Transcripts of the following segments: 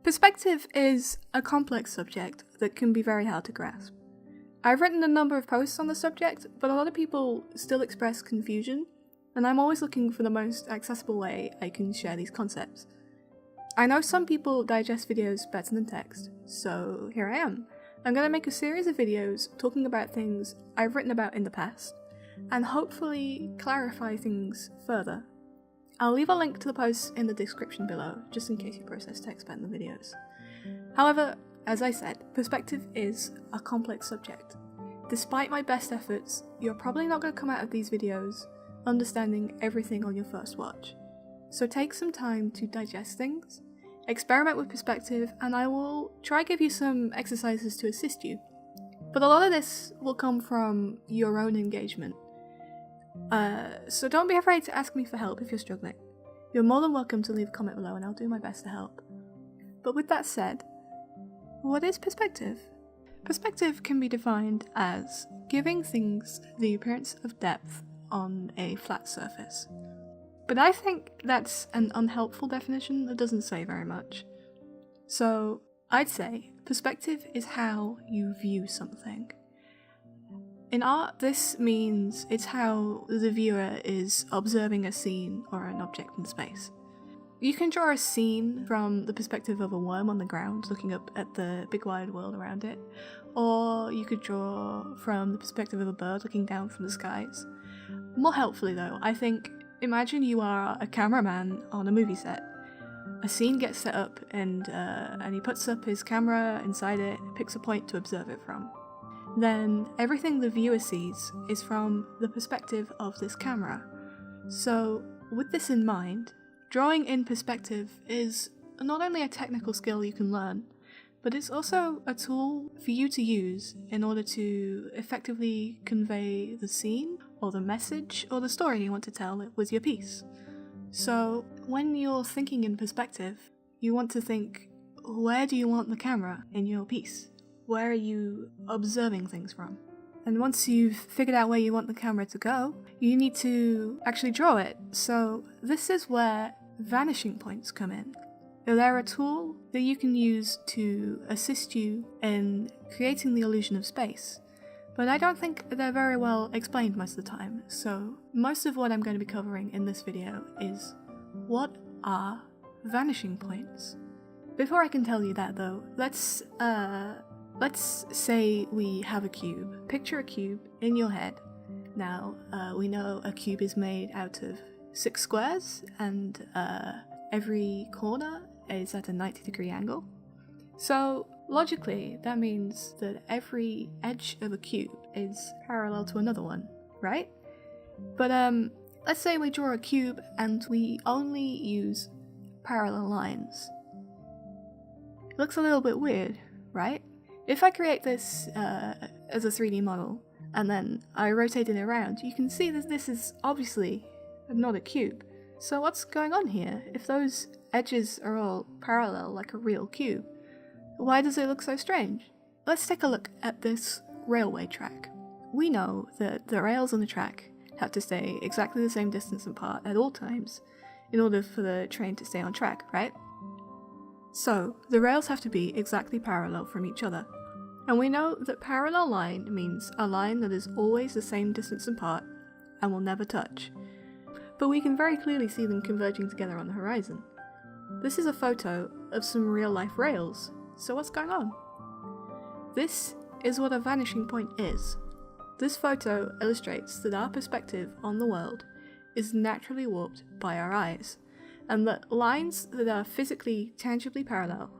Perspective is a complex subject that can be very hard to grasp. I've written a number of posts on the subject, but a lot of people still express confusion, and I'm always looking for the most accessible way I can share these concepts. I know some people digest videos better than text, so here I am. I'm going to make a series of videos talking about things I've written about in the past, and hopefully clarify things further. I'll leave a link to the posts in the description below, just in case you process text better than the videos. However, as I said, perspective is a complex subject. Despite my best efforts, you're probably not going to come out of these videos understanding everything on your first watch. So take some time to digest things, experiment with perspective, and I will try give you some exercises to assist you. But a lot of this will come from your own engagement. So don't be afraid to ask me for help if you're struggling. You're more than welcome to leave a comment below and I'll do my best to help. But with that said, what is perspective? Perspective can be defined as giving things the appearance of depth on a flat surface. But I think that's an unhelpful definition that doesn't say very much. So I'd say perspective is how you view something. In art, this means it's how the viewer is observing a scene or an object in space. You can draw a scene from the perspective of a worm on the ground looking up at the big wide world around it, or you could draw from the perspective of a bird looking down from the skies. More helpfully though, I think, imagine you are a cameraman on a movie set. A scene gets set up and he puts up his camera inside it, picks a point to observe it from. Then everything the viewer sees is from the perspective of this camera. So with this in mind, drawing in perspective is not only a technical skill you can learn, but it's also a tool for you to use in order to effectively convey the scene or the message or the story you want to tell with your piece. So when you're thinking in perspective, you want to think, where do you want the camera in your piece? Where are you observing things from? And once you've figured out where you want the camera to go, you need to actually draw it. So this is where vanishing points come in. They're a tool that you can use to assist you in creating the illusion of space. But I don't think they're very well explained most of the time, so most of what I'm going to be covering in this video is what are vanishing points? Before I can tell you that though, let's say we have a cube. Picture a cube in your head. Now, we know a cube is made out of 6 squares, and every corner is at a 90-degree angle. So, logically, that means that every edge of a cube is parallel to another one, right? But let's say we draw a cube and we only use parallel lines. It looks a little bit weird, right? If I create this as a 3D model, and then I rotate it around, you can see that this is obviously not a cube. So what's going on here? If those edges are all parallel like a real cube, why does it look so strange? Let's take a look at this railway track. We know that the rails on the track have to stay exactly the same distance apart at all times in order for the train to stay on track, right? So the rails have to be exactly parallel from each other. And we know that parallel line means a line that is always the same distance apart and will never touch. But we can very clearly see them converging together on the horizon. This is a photo of some real-life rails. So what's going on? This is what a vanishing point is. This photo illustrates that our perspective on the world is naturally warped by our eyes, and that lines that are physically tangibly parallel,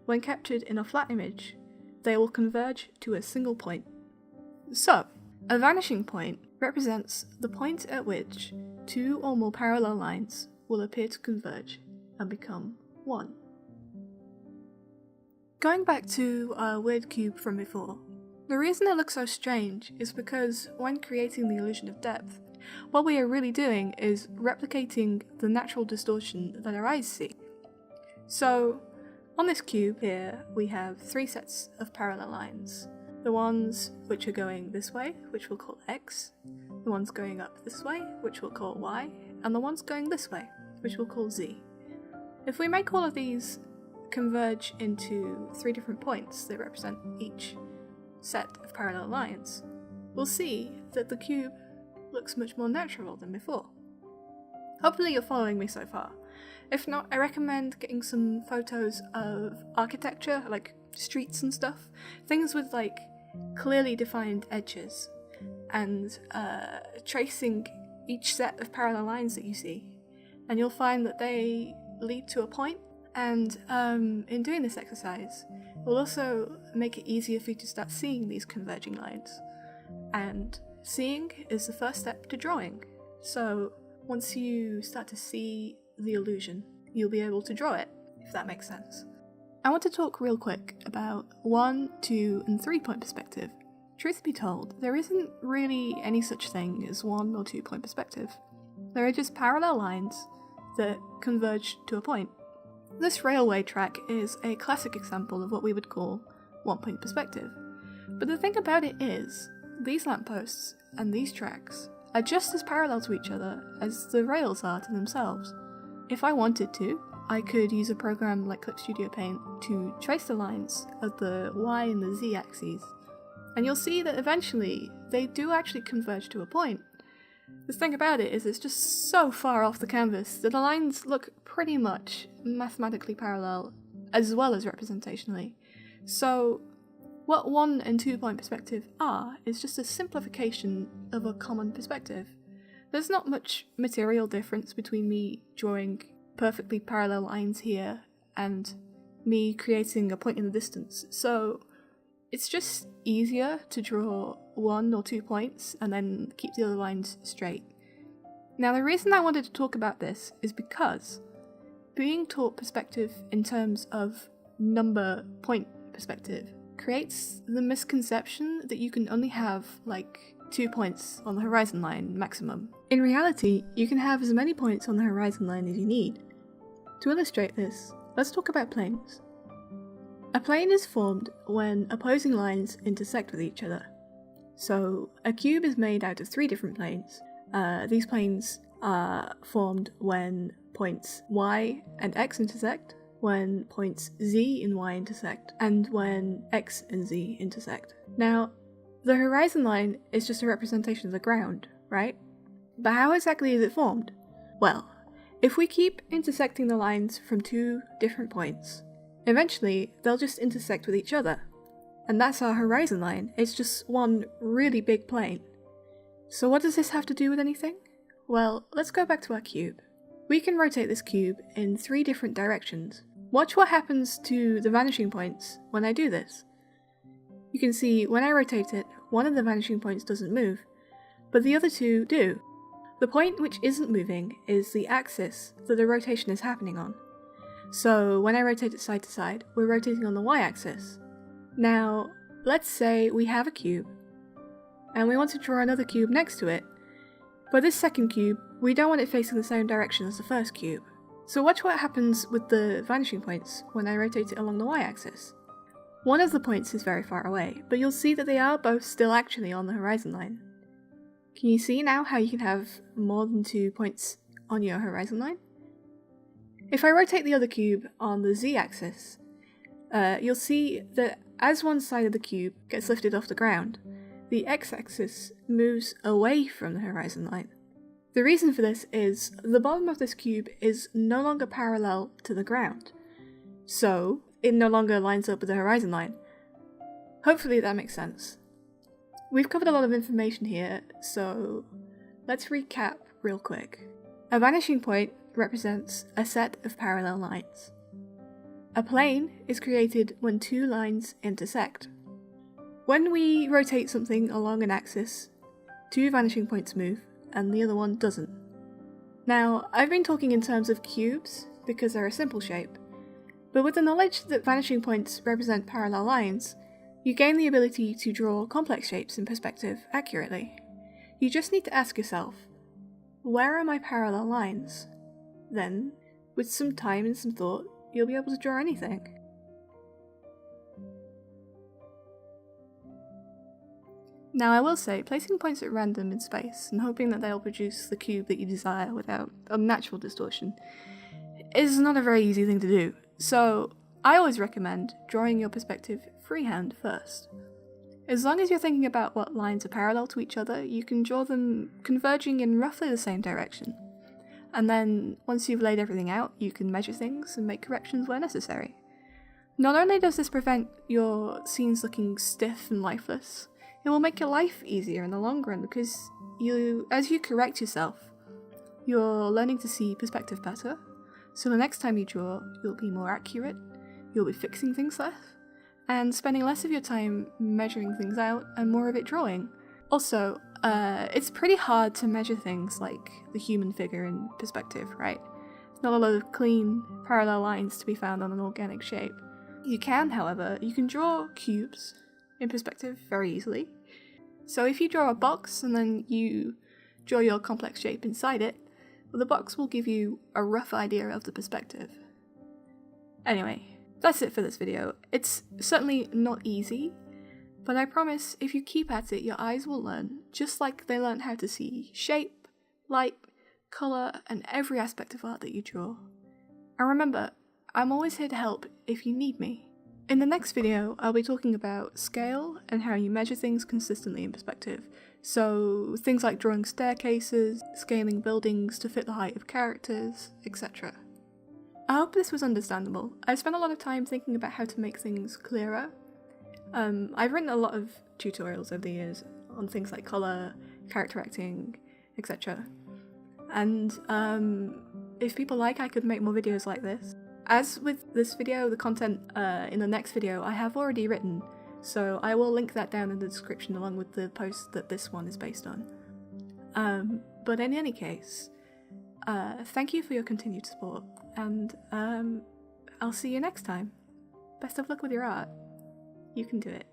when captured in a flat image, they will converge to a single point. So, a vanishing point represents the point at which 2 or more parallel lines will appear to converge and become one. Going back to our weird cube from before, the reason it looks so strange is because when creating the illusion of depth, what we are really doing is replicating the natural distortion that our eyes see. So, on this cube here, we have 3 sets of parallel lines. The ones which are going this way, which we'll call X, the ones going up this way, which we'll call Y, and the ones going this way, which we'll call Z. If we make all of these converge into 3 different points that represent each set of parallel lines, we'll see that the cube looks much more natural than before. Hopefully you're following me so far. If not, I recommend getting some photos of architecture, like streets and stuff, things with like clearly defined edges, and tracing each set of parallel lines that you see, and you'll find that they lead to a point. And in doing this exercise, it will also make it easier for you to start seeing these converging lines. And seeing is the first step to drawing. So once you start to see the illusion, you'll be able to draw it, if that makes sense. I want to talk real quick about 1, 2, and 3 point perspective. Truth be told, there isn't really any such thing as 1 or 2 point perspective. There are just parallel lines that converge to a point. This railway track is a classic example of what we would call 1 point perspective. But the thing about it is, these lampposts and these tracks are just as parallel to each other as the rails are to themselves. If I wanted to, I could use a program like Clip Studio Paint to trace the lines of the Y and the Z axes, and you'll see that eventually they do actually converge to a point. The thing about it is it's just so far off the canvas that the lines look pretty much mathematically parallel as well as representationally. So what 1 and 2 point perspective are is just a simplification of a common perspective. There's not much material difference between me drawing perfectly parallel lines here and me creating a point in the distance, so it's just easier to draw 1 or 2 points and then keep the other lines straight. Now the reason I wanted to talk about this is because being taught perspective in terms of number point perspective creates the misconception that you can only have like 2 points on the horizon line maximum. In reality, you can have as many points on the horizon line as you need. To illustrate this, let's talk about planes. A plane is formed when opposing lines intersect with each other. So a cube is made out of 3 different planes. These planes are formed when points Y and X intersect, when points Z and Y intersect, and when X and Z intersect. Now, the horizon line is just a representation of the ground, right? But how exactly is it formed? Well, if we keep intersecting the lines from 2 different points, eventually they'll just intersect with each other. And that's our horizon line. It's just one really big plane. So what does this have to do with anything? Well, let's go back to our cube. We can rotate this cube in 3 different directions. Watch what happens to the vanishing points when I do this. You can see when I rotate it, one of the vanishing points doesn't move, but the other 2 do. The point which isn't moving is the axis that the rotation is happening on. So when I rotate it side to side, we're rotating on the y-axis. Now, let's say we have a cube, and we want to draw another cube next to it. For this second cube, we don't want it facing the same direction as the first cube. So watch what happens with the vanishing points when I rotate it along the y-axis. One of the points is very far away, but you'll see that they are both still actually on the horizon line. Can you see now how you can have more than 2 points on your horizon line? If I rotate the other cube on the z-axis, you'll see that as one side of the cube gets lifted off the ground, the x-axis moves away from the horizon line. The reason for this is the bottom of this cube is no longer parallel to the ground, so it no longer lines up with the horizon line. Hopefully that makes sense. We've covered a lot of information here, so let's recap real quick. A vanishing point represents a set of parallel lines. A plane is created when 2 lines intersect. When we rotate something along an axis, 2 vanishing points move, and the other one doesn't. Now, I've been talking in terms of cubes because they're a simple shape, but with the knowledge that vanishing points represent parallel lines, you gain the ability to draw complex shapes in perspective accurately. You just need to ask yourself, where are my parallel lines? Then, with some time and some thought, you'll be able to draw anything. Now I will say, placing points at random in space and hoping that they'll produce the cube that you desire without unnatural distortion is not a very easy thing to do. So I always recommend drawing your perspective freehand first. As long as you're thinking about what lines are parallel to each other, you can draw them converging in roughly the same direction. And then, once you've laid everything out, you can measure things and make corrections where necessary. Not only does this prevent your scenes looking stiff and lifeless, it will make your life easier in the long run because as you correct yourself, you're learning to see perspective better, so the next time you draw, you'll be more accurate, you'll be fixing things less, and spending less of your time measuring things out and more of it drawing. Also, it's pretty hard to measure things like the human figure in perspective, right? Not a lot of clean, parallel lines to be found on an organic shape. You can, however, you can draw cubes in perspective very easily. So if you draw a box and then you draw your complex shape inside it, well, the box will give you a rough idea of the perspective. Anyway, that's it for this video. It's certainly not easy, but I promise if you keep at it, your eyes will learn, just like they learn how to see shape, light, colour, and every aspect of art that you draw. And remember, I'm always here to help if you need me. In the next video, I'll be talking about scale and how you measure things consistently in perspective. So things like drawing staircases, scaling buildings to fit the height of characters, etc. I hope this was understandable. I've spent a lot of time thinking about how to make things clearer. I've written a lot of tutorials over the years on things like colour, character acting, etc. And if people like, I could make more videos like this. As with this video, the content in the next video I have already written, so I will link that down in the description along with the post that this one is based on. But in any case, thank you for your continued support, and I'll see you next time. Best of luck with your art. You can do it.